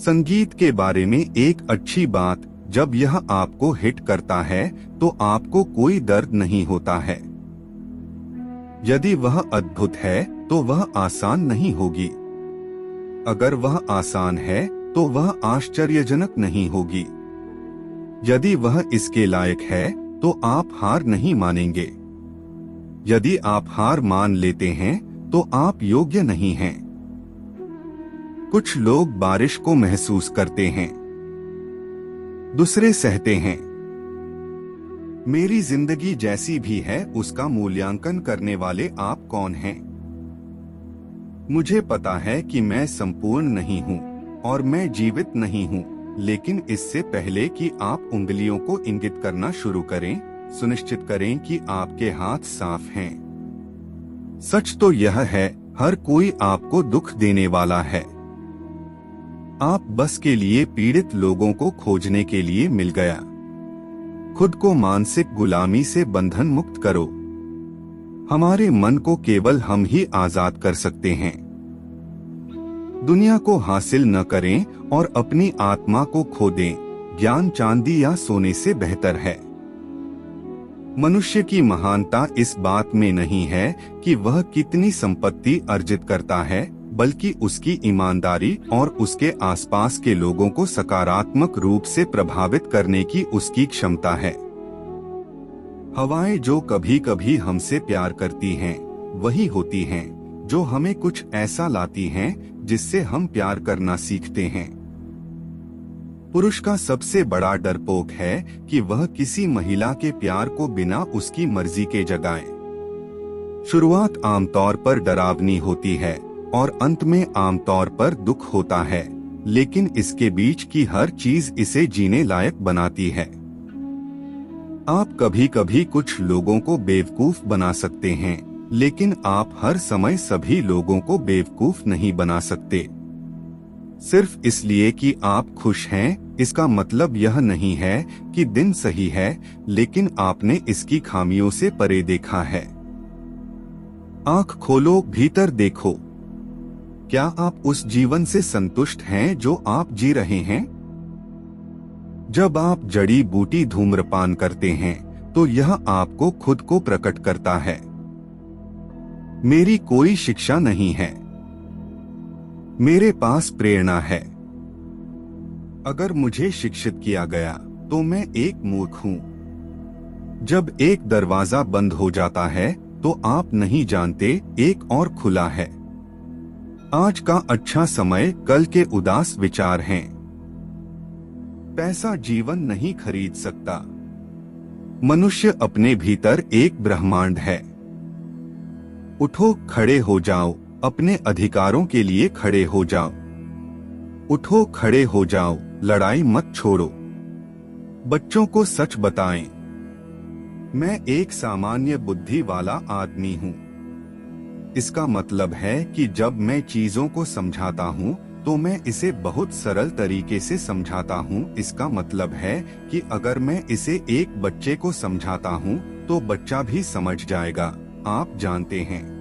संगीत के बारे में एक अच्छी बात, जब यह आपको हिट करता है तो आपको कोई दर्द नहीं होता है। यदि वह अद्भुत है तो वह आसान नहीं होगी। अगर वह आसान है तो वह आश्चर्यजनक नहीं होगी। यदि वह इसके लायक है तो आप हार नहीं मानेंगे। यदि आप हार मान लेते हैं तो आप योग्य नहीं हैं। कुछ लोग बारिश को महसूस करते हैं, दूसरे सहते हैं। मेरी जिंदगी जैसी भी है उसका मूल्यांकन करने वाले आप कौन हैं? मुझे पता है कि मैं संपूर्ण नहीं हूँ और मैं जीवित नहीं हूँ, लेकिन इससे पहले कि आप उंगलियों को इंगित करना शुरू करें, सुनिश्चित करें कि आपके हाथ साफ हैं। सच तो यह है, हर कोई आपको दुख देने वाला है। आप बस के लिए पीड़ित लोगों को खोजने के लिए मिल गया। खुद को मानसिक गुलामी से बंधन मुक्त करो। हमारे मन को केवल हम ही आजाद कर सकते हैं। दुनिया को हासिल न करें और अपनी आत्मा को खो दें। ज्ञान चांदी या सोने से बेहतर है। मनुष्य की महानता इस बात में नहीं है कि वह कितनी संपत्ति अर्जित करता है, बल्कि उसकी ईमानदारी और उसके आसपास के लोगों को सकारात्मक रूप से प्रभावित करने की उसकी क्षमता है। हवाएं जो कभी कभी हमसे प्यार करती हैं, वही होती हैं जो हमें कुछ ऐसा लाती हैं जिससे हम प्यार करना सीखते हैं। पुरुष का सबसे बड़ा डरपोक है कि वह किसी महिला के प्यार को बिना उसकी मर्जी के जगाए। शुरुआत आमतौर पर डरावनी होती है और अंत में आमतौर पर दुख होता है, लेकिन इसके बीच की हर चीज इसे जीने लायक बनाती है। आप कभी कभी कुछ लोगों को बेवकूफ बना सकते हैं, लेकिन आप हर समय सभी लोगों को बेवकूफ नहीं बना सकते। सिर्फ इसलिए कि आप खुश हैं, इसका मतलब यह नहीं है कि दिन सही है, लेकिन आपने इसकी खामियों से परे देखा है। आंख खोलो, भीतर देखो। क्या आप उस जीवन से संतुष्ट हैं जो आप जी रहे हैं? जब आप जड़ी बूटी धूम्रपान करते हैं तो यह आपको खुद को प्रकट करता है। मेरी कोई शिक्षा नहीं है, मेरे पास प्रेरणा है। अगर मुझे शिक्षित किया गया तो मैं एक मूर्ख हूँ। जब एक दरवाजा बंद हो जाता है तो आप नहीं जानते एक और खुला है। आज का अच्छा समय कल के उदास विचार हैं। पैसा जीवन नहीं खरीद सकता। मनुष्य अपने भीतर एक ब्रह्मांड है। उठो, खड़े हो जाओ, अपने अधिकारों के लिए खड़े हो जाओ। उठो, खड़े हो जाओ, लड़ाई मत छोड़ो। बच्चों को सच बताएं, मैं एक सामान्य बुद्धि वाला आदमी हूँ। इसका मतलब है कि जब मैं चीजों को समझाता हूँ तो मैं इसे बहुत सरल तरीके से समझाता हूँ। इसका मतलब है कि अगर मैं इसे एक बच्चे को समझाता हूँ तो बच्चा भी समझ जाएगा। आप जानते हैं,